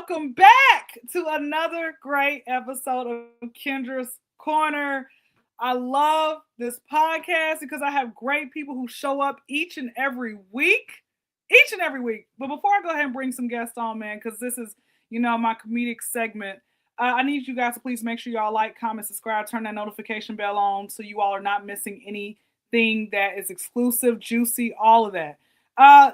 welcome back to another great episode of Kyndra's Corner. I love this podcast because I have great people who show up each and every week. But before I go ahead and bring some guests on, man, because this is, my comedic segment, I need you guys to please make sure y'all like, comment, subscribe, turn that notification bell on so you all are not missing anything that is exclusive, juicy, all of that.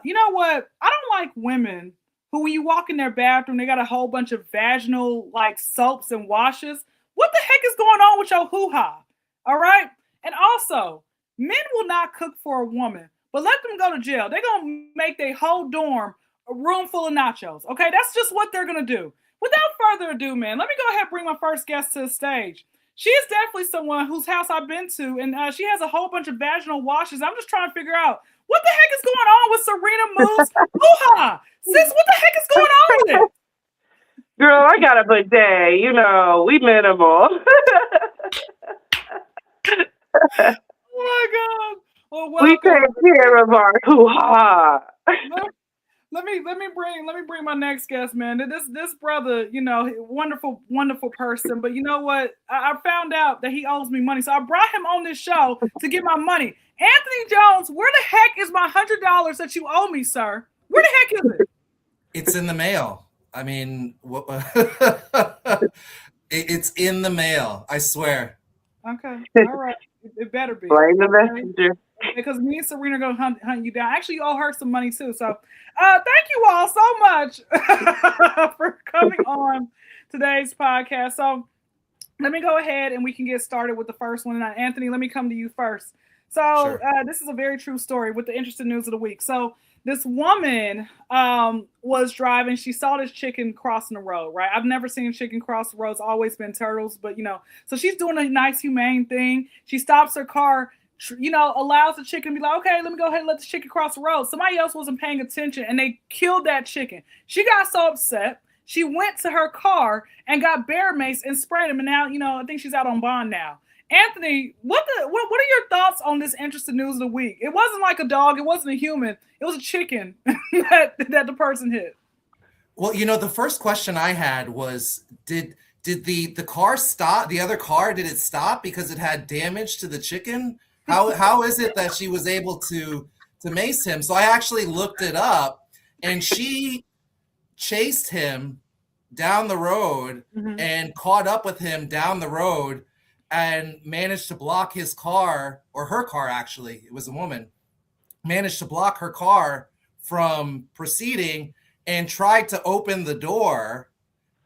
You know what? I don't like women who, when you walk in their bathroom, they got a whole bunch of vaginal soaps and washes. What the heck is going on with your hoo-ha? All right? And also, men will not cook for a woman, but let them go to jail. They're going to make their whole dorm a room full of nachos. Okay? That's just what they're going to do. Without further ado, man, let me go ahead and bring my first guest to the stage. She is definitely someone whose house I've been to, and she has a whole bunch of vaginal washes. I'm just trying to figure out, what the heck is going on with Serena Moo's hoo-ha? Sis, what the heck is going on with it? Girl, I got a bidet. We minimal. Oh my God! Well, we take care of our hoo-ha. Let me bring my next guest, man. This brother, wonderful person. But you know what? I found out that he owes me money, so I brought him on this show to get my money. Anthony Jones, where the heck is my $100 that you owe me, sir? Where the heck is it? It's in the mail. I mean, it's in the mail. I swear. Okay, all right. It better be. Blame the messenger. Because me and Serena are going to hunt you down. Actually, you owe her some money too. So thank you all so much for coming on today's podcast. So let me go ahead and we can get started with the first one. And Anthony, let me come to you first. So Sure. This is a very true story with the interesting news of the week. So this woman was driving. She saw this chicken crossing the road, right? I've never seen a chicken cross the road. It's always been turtles. But, so she's doing a nice, humane thing. She stops her car, allows the chicken to be like, okay, let me go ahead and let the chicken cross the road. Somebody else wasn't paying attention, and they killed that chicken. She got so upset. She went to her car and got bear mace and sprayed him. And now, I think she's out on bond now. Anthony, what are your thoughts on this interesting news of the week? It wasn't like a dog. It wasn't a human. It was a chicken that the person hit. Well, the first question I had was, did the car stop? The other car, did it stop because it had damage to the chicken? How is it that she was able to mace him? So I actually looked it up, and she chased him down the road and caught up with him down the road and managed to block his car, or her car actually, it was a woman, managed to block her car from proceeding and tried to open the door.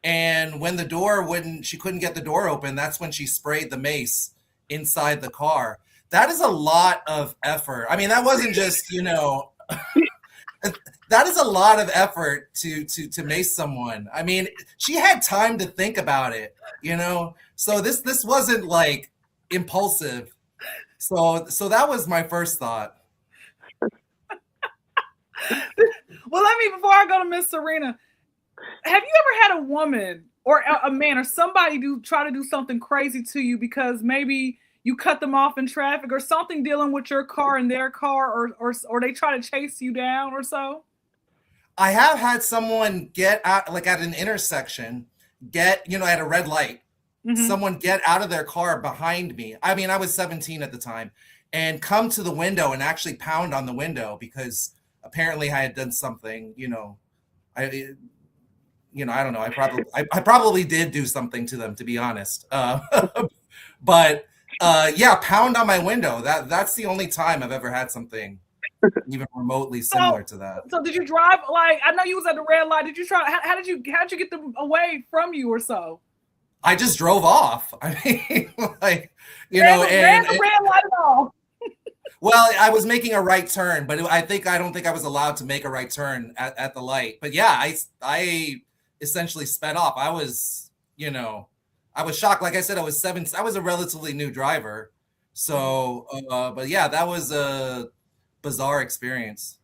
And when the door she couldn't get the door open, that's when she sprayed the mace inside the car. That is a lot of effort. I mean, that wasn't just, that is a lot of effort to mace someone. I mean, she had time to think about it, So this wasn't impulsive. So that was my first thought. Well, before I go to Miss Serena, have you ever had a woman or a man or somebody try to do something crazy to you because maybe you cut them off in traffic or something dealing with your car and their car, or they try to chase you down or so? I have had someone get out, at an intersection, at a red light, someone get out of their car behind me. I mean, I was 17 at the time, and come to the window and actually pound on the window because apparently I had done something, I don't know. I probably did do something to them, to be honest. But pound on my window. That's the only time I've ever had something even remotely similar to that. So did you drive? I know you was at the red light. Did you try? How did you get them away from you or so? I just drove off. I mean, ran the red light off. Well, I was making a right turn, but I don't think I was allowed to make a right turn at the light. But yeah, I essentially sped off. I was shocked. Like I said, I was a relatively new driver. So, but yeah, that was a bizarre experience.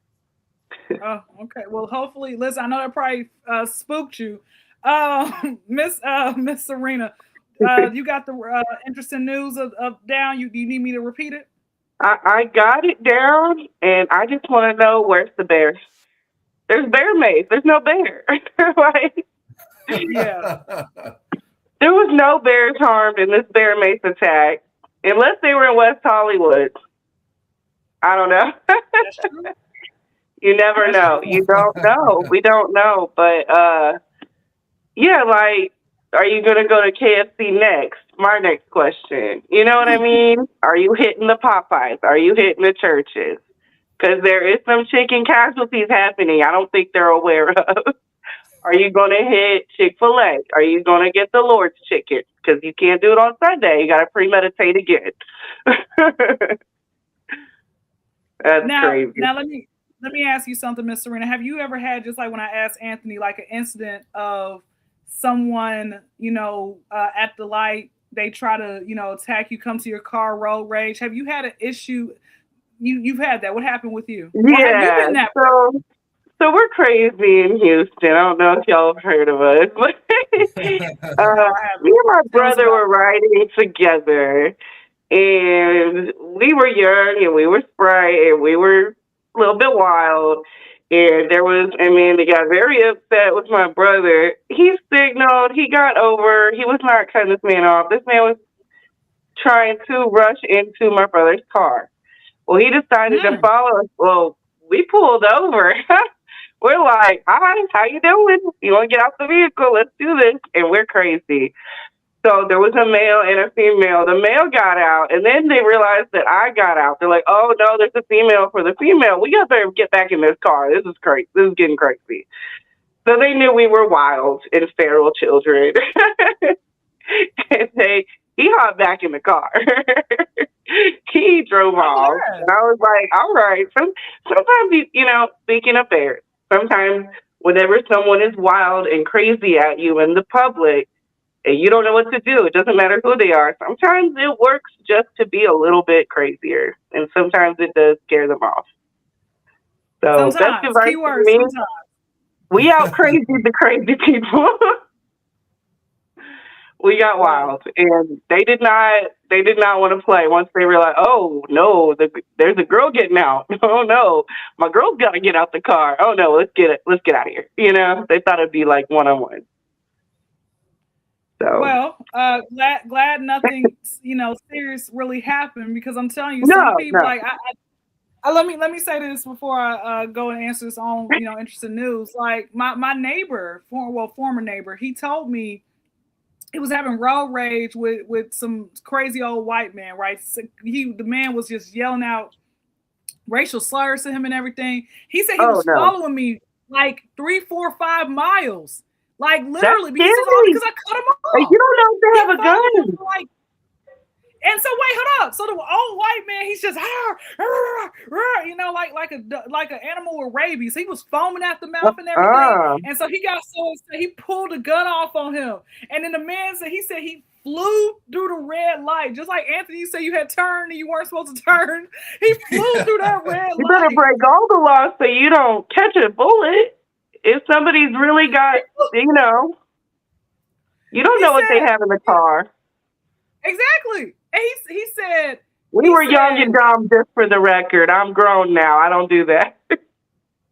Oh, okay. Well, hopefully, listen, I know that probably spooked you. Miss Serena, you got the interesting news of down. You need me to repeat it? I got it down, and I just want to know, where's the bear? There's bear mace. There's no bear. Yeah. There was no bears harmed in this bear mace attack, unless they were in West Hollywood. I don't know. That's true. You never That's know. true. You don't know. We don't know. But yeah, like, are you gonna go to KFC next? My next question. You know what I mean? Are you hitting the Popeyes? Are you hitting the churches? Because there is some chicken casualties happening. I don't think they're aware of. Are you going to hit Chick-fil-A? Are you going to get the Lord's chicken? Because you can't do it on Sunday. You got to premeditate again. That's crazy. Now let me ask you something, Miss Serena. Have you ever had, just like when I asked Anthony, like an incident of someone, at the light, they try to, attack you, come to your car, road rage? Have you had an issue? You've had that. What happened with you? Yeah. So we're crazy in Houston. I don't know if y'all have heard of us. Me and my brother were riding together, and we were young, and we were spry, and we were a little bit wild. And they got very upset with my brother. He signaled, he got over, he was not cutting this man off. This man was trying to rush into my brother's car. Well, he decided to follow us. Well, we pulled over. We're like, hi, how you doing? You want to get out the vehicle? Let's do this. And we're crazy. So there was a male and a female. The male got out, and then they realized that I got out. They're like, oh, no, there's a female for the female. We got to get back in this car. This is crazy. This is getting crazy. So they knew we were wild and feral children. And he hopped back in the car. He drove off. And I was like, all right. Sometimes, speaking of bears, sometimes whenever someone is wild and crazy at you in the public and you don't know what to do, it doesn't matter who they are. Sometimes it works just to be a little bit crazier. And sometimes it does scare them off. So that's advice for me. Sometimes. We out crazy the crazy people. We got wild, and they did not want to play once they realized, oh no, there's a girl getting out. Oh no, my girl's got to get out the car. Oh no, let's get out of here. They thought it'd be like one-on-one. So well, glad nothing serious really happened, because I'm telling you, some people like let me say this before I go and answer this on interesting news. Like my neighbor, former neighbor, he told me he was having road rage with some crazy old white man, right? So the man was just yelling out racial slurs to him and everything. He said he was following me like 3, 4, 5 miles. Like literally because I cut him off. You don't know if they have a gun. And so wait, hold up. So the old white man, he's just like an animal with rabies. He was foaming at the mouth and everything. And so he got he pulled the gun off on him. And then the man said he flew through the red light, just like Anthony said you had turned and you weren't supposed to turn. He flew through that red light. You better break all the laws so you don't catch a bullet. If somebody's really got, you don't know what they have in the car. Exactly. And he said, we were young and dumb, just for the record. I'm grown now. I don't do that.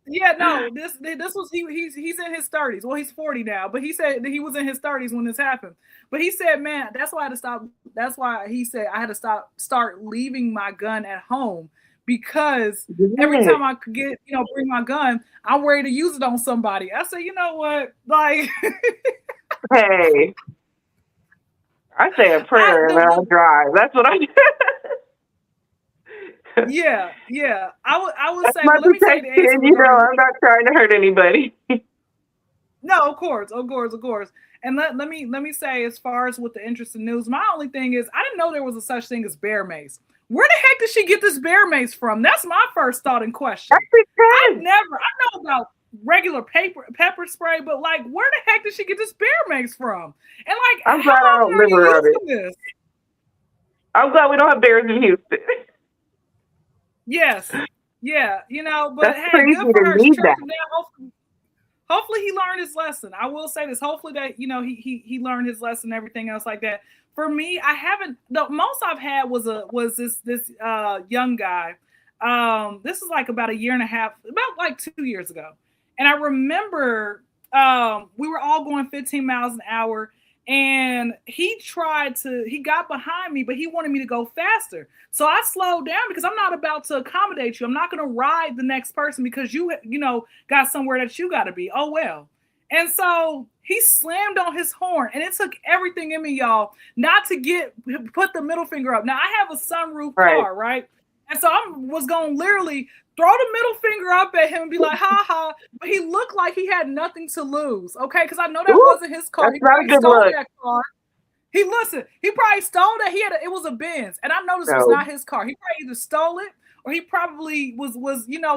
Yeah, no, this was he's in his 30s. Well, he's 40 now, but he said that he was in his 30s when this happened. But he said, man, that's why I had to stop. That's why he said I had to start leaving my gun at home, because every time I could get, bring my gun, I'm ready to use it on somebody. I said, you know what? Like, hey, I say a prayer and I'll drive. That's what I do. Yeah. I would say, let me say this, I'm not trying to hurt anybody. No, of course. And let me say, as far as with the interesting news, my only thing is I didn't know there was a such thing as bear mace. Where the heck did she get this bear mace from? That's my first thought in question. I know about regular pepper spray, but like, where the heck did she get this bear mace from? And like, I'm glad I don't live around it. I'm glad we don't have bears in Houston. Yes. Yeah. But that's hey, crazy good for her. Need that. Hopefully he learned his lesson. I will say this. Hopefully that, he learned his lesson and everything else like that. For me, I haven't, the most I've had was this young guy. This is like about a year and a half, about like 2 years ago. And I remember We were all going 15 miles an hour, and he got behind me, but he wanted me to go faster. So I slowed down because I'm not about to accommodate you. I'm not going to ride the next person because you got somewhere that you got to be. Oh well. And so he slammed on his horn, and it took everything in me, y'all, not to put the middle finger up. Now I have a sunroof car, right? And so I was going to literally throw the middle finger up at him and be like, ha ha. But he looked like he had nothing to lose, okay? Because I know that wasn't his car. He probably stole that car. He probably stole that. It was a Benz. And I know this was not his car. He probably either stole it or he probably was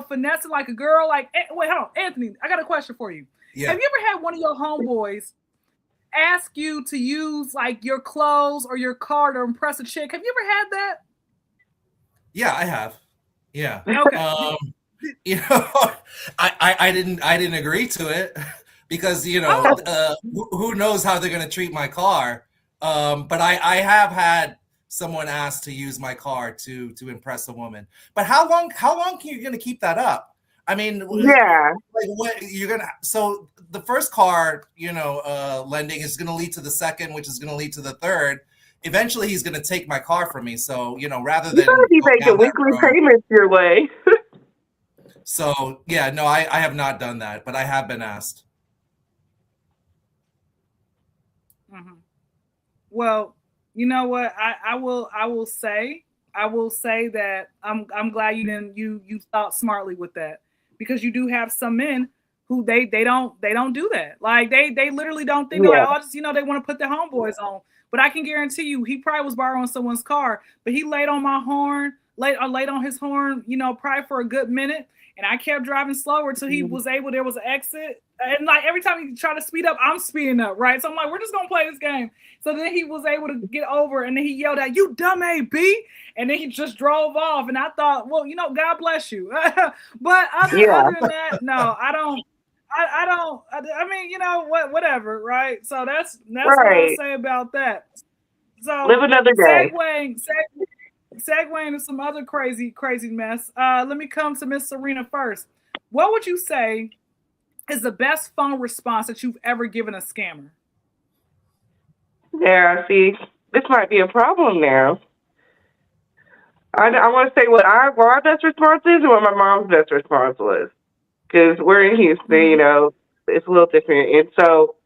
finessing like a girl. Like, wait, hold on. Anthony, I got a question for you. Yeah. Have you ever had one of your homeboys ask you to use like your clothes or your car to impress a chick? Have you ever had that? Yeah, I have. Yeah. Okay. I didn't agree to it because who knows how they're gonna treat my car. But I have had someone ask to use my car to impress a woman. But how long are you gonna keep that up? I mean, yeah. Like what you're gonna? So the first car, lending is gonna lead to the second, which is gonna lead to the third. Eventually, he's gonna take my car from me. So rather than you be making weekly payments your way. So yeah, no, I have not done that, but I have been asked. Mm-hmm. Well, you know what? I will say that I'm glad you thought smartly with that, because you do have some men who they don't do that. Like they literally don't think like, oh, just they want to put their homeboys on. But I can guarantee you, he probably was borrowing someone's car, but he laid on my horn, laid on his horn, probably for a good minute. And I kept driving slower until there was an exit. And like every time he tried to speed up, I'm speeding up, right? So I'm like, we're just gonna play this game. So then he was able to get over, and then he yelled out, "You dumb AB!" And then he just drove off. And I thought, well, God bless you. But other than that, no, I don't. I mean, whatever, right? So that's right. What I say about that. So live another day. Segueing into some other crazy mess. Let me come to Miss Serena first. What would you say is the best phone response that you've ever given a scammer? Yeah, see, this might be a problem now. I want to say what our best response is and what my mom's best response was. Because we're in Houston, it's a little different. And so,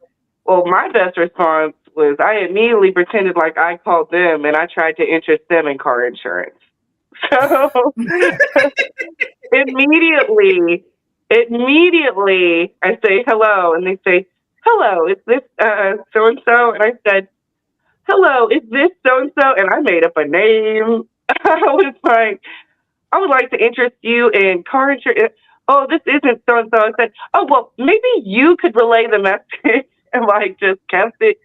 my best response was I immediately pretended like I called them and I tried to interest them in car insurance. So immediately I say hello, and they say, "Hello, is this so-and-so?" And I said, "Hello, is this so-and-so?" And I made up a name. I was like, "I would like to interest you in car insurance." "Oh, this isn't so-and-so." I said, "Oh, well, maybe you could relay the message." And like just kept it.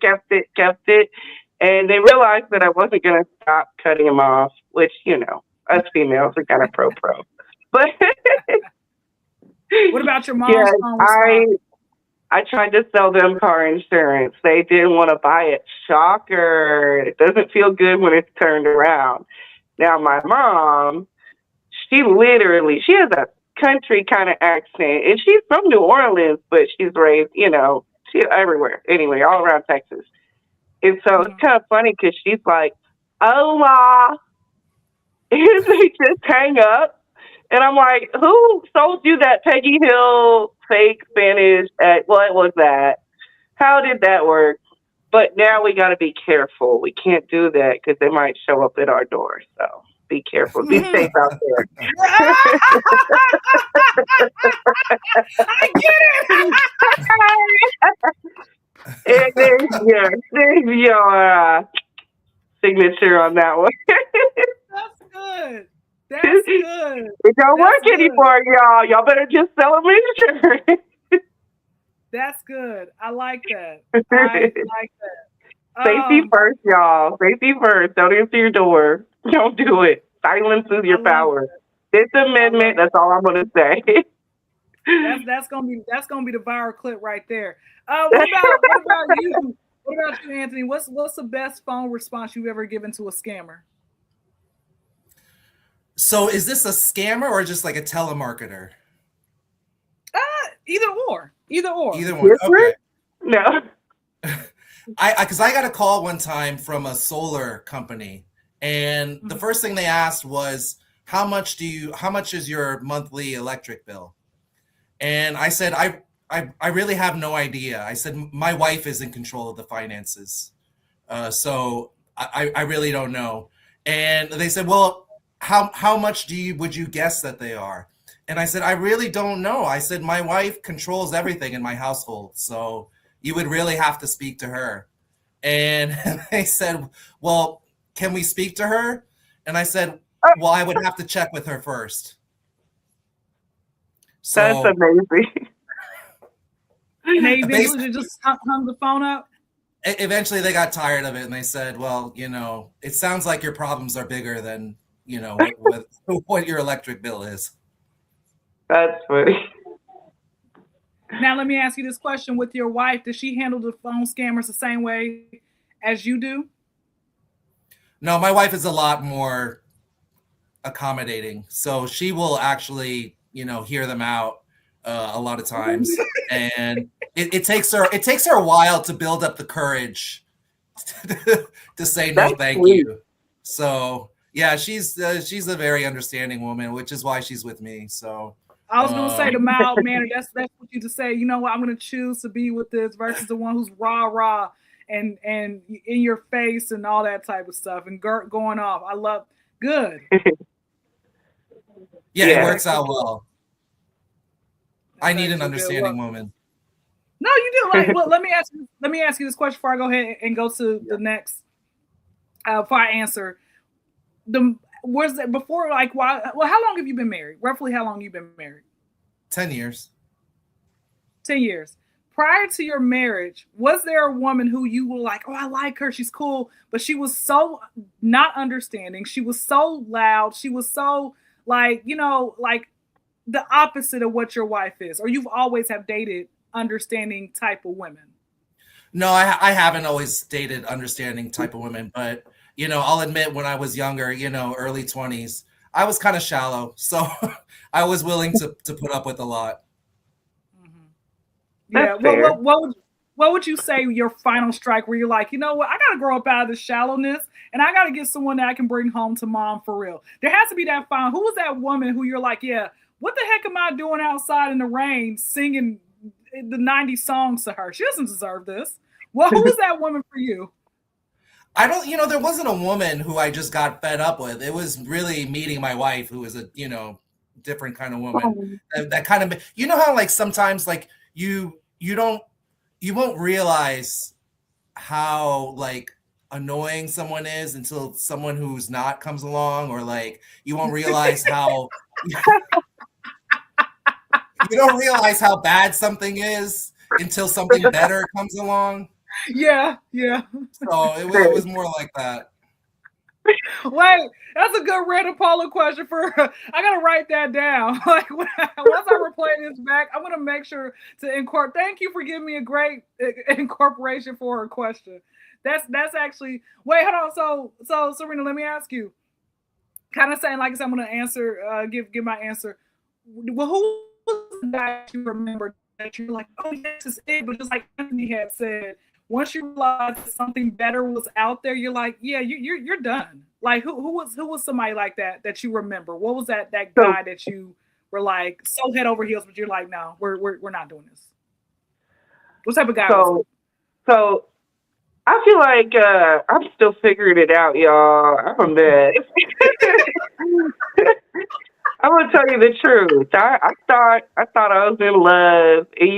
And they realized that I wasn't going to stop cutting them off, which, us females are kind of pro. But what about your mom's phone? I tried to sell them car insurance. They didn't want to buy it. Shocker. It doesn't feel good when it's turned around. Now, my mom, she has a country kind of accent, and she's from New Orleans, but she's raised, she's everywhere. Anyway, all around Texas. And so it's kind of funny because she's like, "Hola," and they just hang up. And I'm like, "Who sold you that Peggy Hill fake Spanish? What was that? How did that work?" But now we got to be careful. We can't do that because they might show up at our door. So be careful. Be safe out there. I get it. There's your signature on that one. That's good. It don't work anymore, y'all. Y'all better just sell them insurance. That's good. I like that. Safety first, y'all. Safety first. Don't answer your door. Don't do it. Silence is your power. Fifth Amendment. That's all I'm gonna say. That's gonna be the viral clip right there. What about you? What about you, Anthony? What's the best phone response you've ever given to a scammer? So is this a scammer or just like a telemarketer? Either or. Either one. Different? Okay. No. Because I got a call one time from a solar company, and the first thing they asked was, how much is your monthly electric bill? And I said, I really have no idea. I said, my wife is in control of the finances. So I really don't know. And they said, well, how much would you guess that they are? And I said, I really don't know. I said, my wife controls everything in my household. So you would really have to speak to her. And they said, well, can we speak to her? And I said, well, I would have to check with her first. So, that's amazing. And they eventually just hung the phone up? Eventually they got tired of it and they said, well, it sounds like your problems are bigger than, what your electric bill is. That's funny. Now, let me ask you this question. With your wife, does she handle the phone scammers the same way as you do? No, my wife is a lot more accommodating. So she will actually, hear them out a lot of times. And it takes her a while to build up the courage to say no, thank you. So yeah, she's a very understanding woman, which is why she's with me. So I was gonna say the mild manner. That's what you just say. You know what? I'm gonna choose to be with this versus the one who's rah and in your face and all that type of stuff and going off. I love good. Yeah, it works out well. I need an understanding woman. No, you do. Well, let me ask you this question before I go ahead and go to the next. Before I answer, was that before? Like, why? Well, how long have you been married? Roughly, how long have you been married? 10 years. 10 years. Prior to your marriage, was there a woman who you were like, oh, I like her, she's cool, but she was so not understanding. She was so loud. She was so like the opposite of what your wife is, or you've always have dated understanding type of women? No, I haven't always dated understanding type of women, but I'll admit when I was younger, early 20s, I was kind of shallow. So I was willing to put up with a lot. Yeah. What would you say your final strike where you're like, you know what, I got to grow up out of the shallowness and I got to get someone that I can bring home to mom for real. There has to be that final. Who was that woman who you're like, yeah, what the heck am I doing outside in the rain singing the 90s songs to her? She doesn't deserve this. Well, who was that woman for you? I don't, there wasn't a woman who I just got fed up with. It was really meeting my wife, who was a, different kind of woman. That kind of, how like sometimes like you won't realize how like annoying someone is until someone who's not comes along, or like you won't realize how you don't realize how bad something is until something better comes along. Yeah. So it was more like that. Wait, that's a good Random Polo question for. I gotta write that down. Like once I replay this back, I'm gonna make sure to incorporate. Thank you for giving me a great incorporation for her question. That's actually. Wait, hold on. So Serena, let me ask you. Kind of saying like I said, I'm gonna answer. Give my answer. Well, who was the guy you remember that you're like, oh yes, it's it, but just like Anthony had said. Once you realize that something better was out there, you're like, yeah, you're done. Like who was somebody like that you remember? What was that guy that you were like so head over heels, but you're like, no, we're not doing this. What type of guy was it? So I feel like I'm still figuring it out, y'all. I'm a mess. I'm gonna tell you the truth. I thought I was in love, and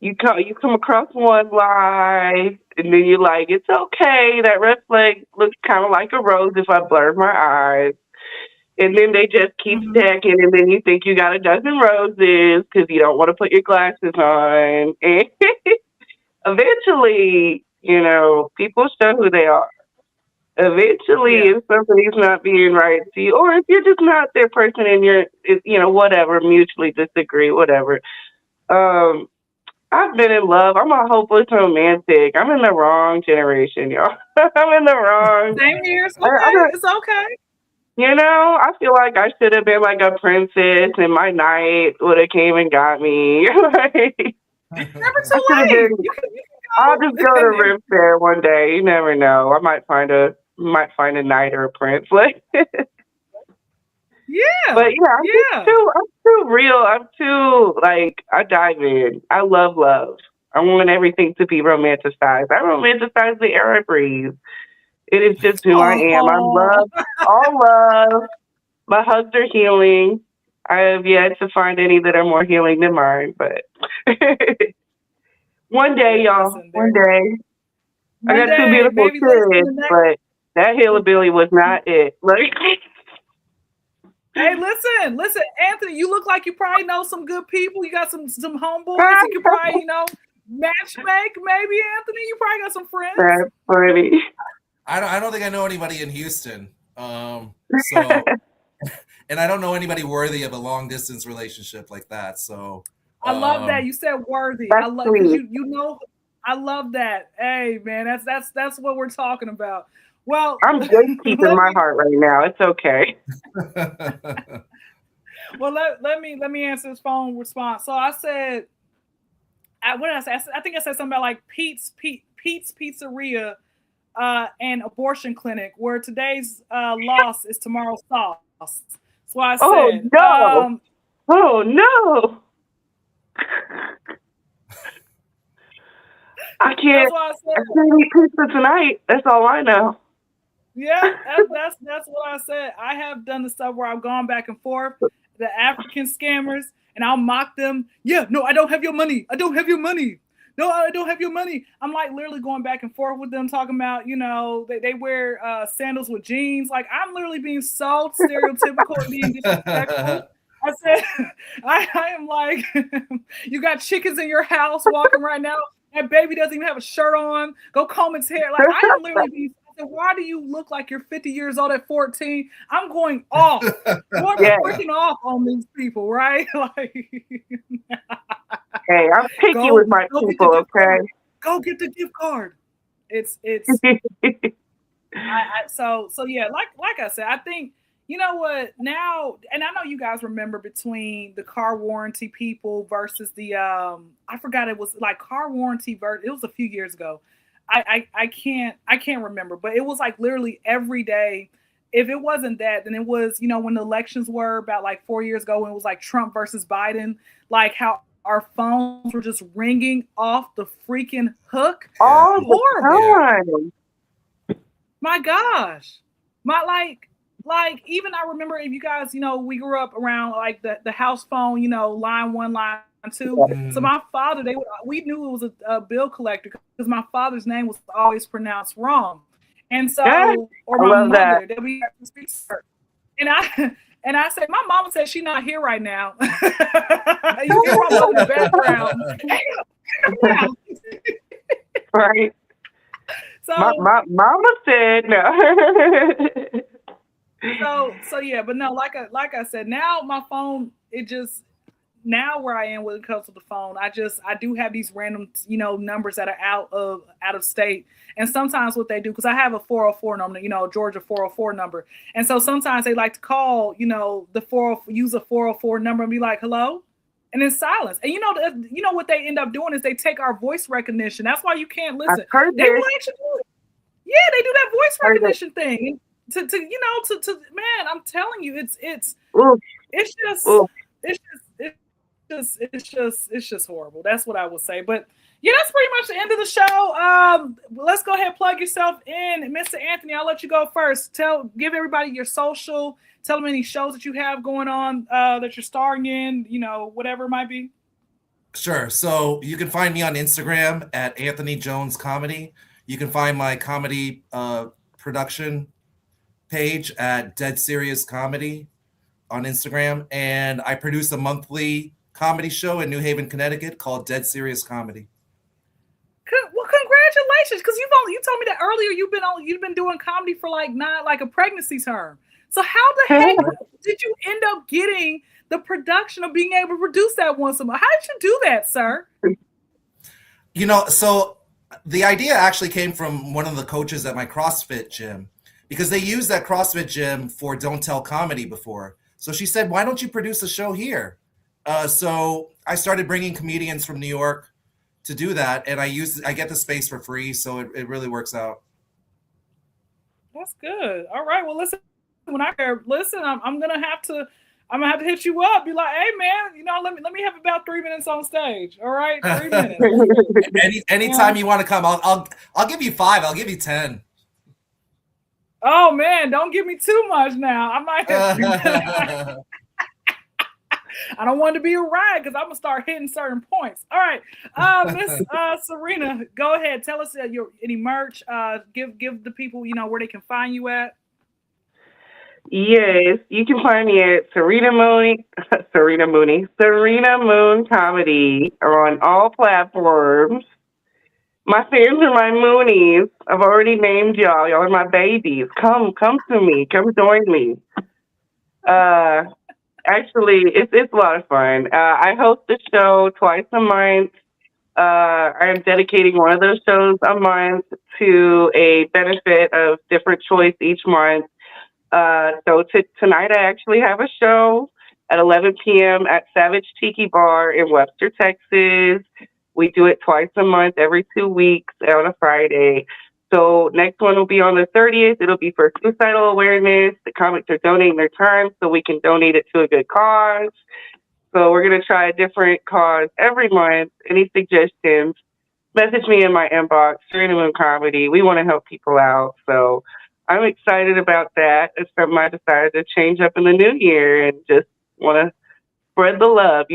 you come across one lie, and then you're like, it's okay. That red flag looks kind of like a rose if I blur my eyes. And then they just keep stacking, and then you think you got a dozen roses because you don't want to put your glasses on. And eventually, people show who they are. Eventually, if somebody's not being right to you, or if you're just not their person and you're, whatever, mutually disagree, whatever. I've been in love. I'm a hopeless romantic. I'm in the wrong generation, y'all. I'm in the wrong. Same here. It's okay. You know, I feel like I should have been like a princess, and my knight would have came and got me. Never I too should have late. been. You I'll just can go to go. Rim Fair one day. You never know. I might find a knight or a prince. Like, but Yeah, yeah, yeah. I'm too real. I'm too like I dive in. I love love. I want everything to be romanticized. I romanticize the air I breathe. It is just who I am. I Oh, love all love. My hugs are healing. I have yet to find any that are more healing than mine, but one day, y'all. listen, One there. day. I One got two day, beautiful maybe listen kids, to the next. but that hillbilly was not it. Like, Hey, listen, Anthony. You look like you probably know some good people. You got some homeboys. You could probably match make. Maybe Anthony. You probably got some friends. that's funny. I don't think I know anybody in Houston. So, and I don't know anybody worthy of a long distance relationship like that. So, I love that you said worthy. I That's love because sweet. you know. I love that. Hey, man, that's what we're talking about. Well, I'm gatekeeping my heart right now. It's okay. let me answer this phone response. So I said, what did I say? I think I said something about like Pete's Pizzeria and abortion clinic, where today's loss is tomorrow's sauce. That's what I Oh said. no! Oh no! I That's can't. what I I said. can't eat pizza tonight. That's all I know. Yeah, that's what I said. I have done the stuff where I've gone back and forth, the African scammers, and I'll mock them. Yeah, no, I don't have your money. I don't have your money. No, I don't have your money. I'm like literally going back and forth with them, talking about, they wear sandals with jeans. Like, I'm literally being so stereotypical and being disrespectful. I said, I am like, you got chickens in your house walking right now. That baby doesn't even have a shirt on. Go comb its hair. Like, I am literally being, why do you look like you're 50 years old at 14? I'm going off. Freaking off on these people, right? Like, hey, I'm picky with my people, okay? Go get the gift card. It's so yeah, like I said, I think, you know what, now, and I know you guys remember between the car warranty people versus the I forgot, it was like car warranty it was a few years ago. I can't remember, but it was like literally every day. If it wasn't that, then it was, when the elections were about like 4 years ago, when it was like Trump versus Biden, like how our phones were just ringing off the freaking hook. All Horrible. the time. My gosh. Like even I remember, if you guys, we grew up around like the house phone, line 1, line 2. So my father, we knew it was a bill collector because my father's name was always pronounced wrong. And so, or my mother, that we have to speak to her. And I said, my mama said she's not here right now. You hear my mother in the background. Right. So my mama said no. So yeah, but no, like I said, now my phone, now where I am when it comes to the phone, I do have these random, numbers that are out of state. And sometimes what they do, because I have a 404 number, Georgia 404 number. And so sometimes they like to call, use a 404 number and be like, hello? And it's silence. And you know what they end up doing is they take our voice recognition. That's why you can't listen. I've heard they will actually do it. Yeah, they do that voice recognition thing. And to man, I'm telling you, it's just horrible. That's what I would say. But yeah, that's pretty much the end of the show. Let's go ahead and plug yourself in. Mr. Anthony, I'll let you go first. Give everybody your social, tell them any shows that you have going on that you're starring in, whatever it might be. Sure. So you can find me on Instagram at Anthony Jones Comedy. You can find my comedy production page at Dead Serious Comedy on Instagram. And I produce a monthly comedy show in New Haven, Connecticut called Dead Serious Comedy. Well, congratulations, because you told me that earlier. You've been doing comedy for like a pregnancy term. So how the heck did you end up getting the production of being able to produce that once a month? How did you do that, sir? So the idea actually came from one of the coaches at my CrossFit gym, because they used that CrossFit gym for Don't Tell Comedy before. So she said, why don't you produce a show here? So I started bringing comedians from New York to do that, and I get the space for free, so it really works out. That's good. All right. Well, listen. When I listen, I'm gonna have to hit you up. Be like, hey man, let me have about 3 minutes on stage. All right, 3 minutes. Anytime you want to come, I'll give you 5. I'll give you 10. Oh man, don't give me too much now. I might have I don't want to be a riot because I'm gonna start hitting certain points. All right, Miss Serena, go ahead. Tell us any merch. Give the people where they can find you at. Yes, you can find me at Serena Moon Comedy on all platforms. My fans are my Moonies. I've already named y'all. Y'all are my babies. Come to me. Come join me. Actually, it's a lot of fun. I host a show twice a month. I'm dedicating one of those shows a month to a benefit of different choice each month. So tonight I actually have a show at 11 p.m. at Savage Tiki Bar in Webster, Texas. We do it twice a month, every 2 weeks on a Friday. So next one will be on the 30th. It'll be for suicidal awareness. The comics are donating their time so we can donate it to a good cause. So we're going to try a different cause every month. Any suggestions, message me in my inbox, Serena Moon Comedy. We want to help people out. So I'm excited about that. It's something I decided to change up in the new year and just want to spread the love,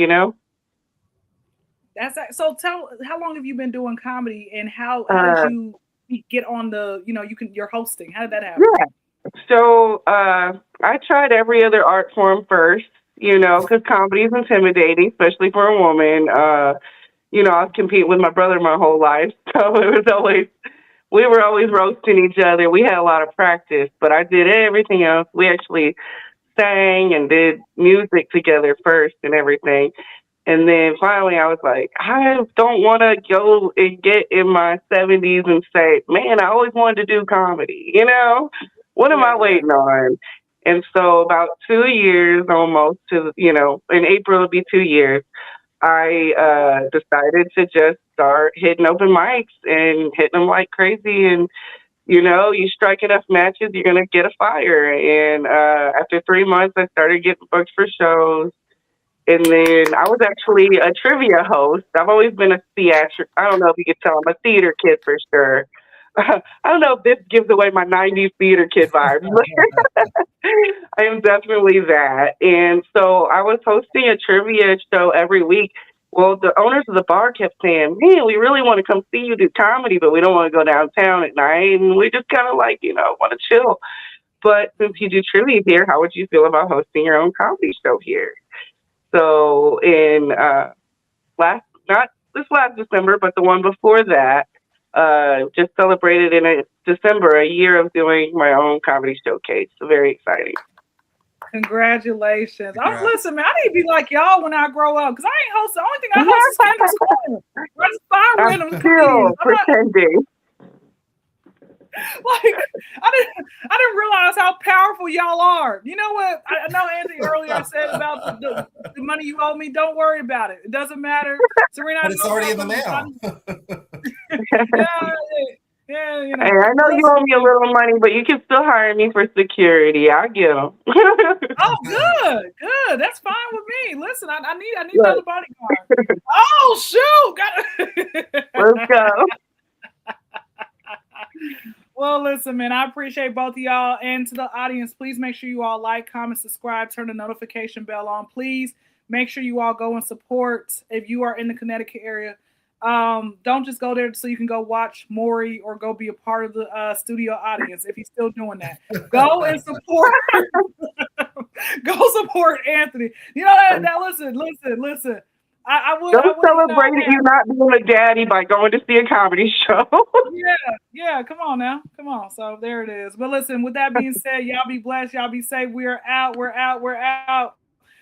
So how long have you been doing comedy, and how did you get on you're hosting? How did that happen? Yeah. So I tried every other art form first, because comedy is intimidating, especially for a woman. I compete with my brother my whole life, so we were always roasting each other. We had a lot of practice, but I did everything else. We actually sang and did music together first and everything. And then finally I was like, I don't want to go and get in my 70s and say, man, I always wanted to do comedy. What am I waiting on? And so about 2 years almost in April it'll be 2 years, I decided to just start hitting open mics and hitting them like crazy. And, you strike enough matches, you're going to get a fire. And after 3 months, I started getting booked for shows. And then I was actually a trivia host. I've always been a theatric. I don't know if you could tell I'm a theater kid for sure. I don't know if this gives away my 90s theater kid vibes. I am definitely that. And so I was hosting a trivia show every week. Well, the owners of the bar kept saying, man, we really want to come see you do comedy, but we don't want to go downtown at night. And we just kind of want to chill. But since you do trivia here, how would you feel about hosting your own comedy show here? So in not this last December, but the one before that, just celebrated in December a year of doing my own comedy showcase. So very exciting. Congratulations. Listen, man, I need to be like y'all when I grow up, because I ain't hosting. The only thing I host is Kyndra Corner. I just find random comedians. Pretending. I didn't realize how powerful y'all are. You know what? I know Anthony earlier said about the money you owe me. Don't worry about it. It doesn't matter. Serena, but it's already in the mail. Yeah, Hey, I know you owe me a little money, but you can still hire me for security. I'll get them. Oh, good. That's fine with me. Listen, I need another bodyguard. Oh, shoot! Let's go. Well, listen, man, I appreciate both of y'all. And to the audience, please make sure you all like, comment, subscribe, turn the notification bell on. Please make sure you all go and support if you are in the Connecticut area. Don't just go there so you can go watch Maury or go be a part of the studio audience if he's still doing that. Go and support. Go support Anthony. Listen. I would celebrate you not being a daddy by going to see a comedy show. Yeah. Come on now. Come on. So there it is. But listen, with that being said, y'all be blessed. Y'all be safe. We are out. We're out.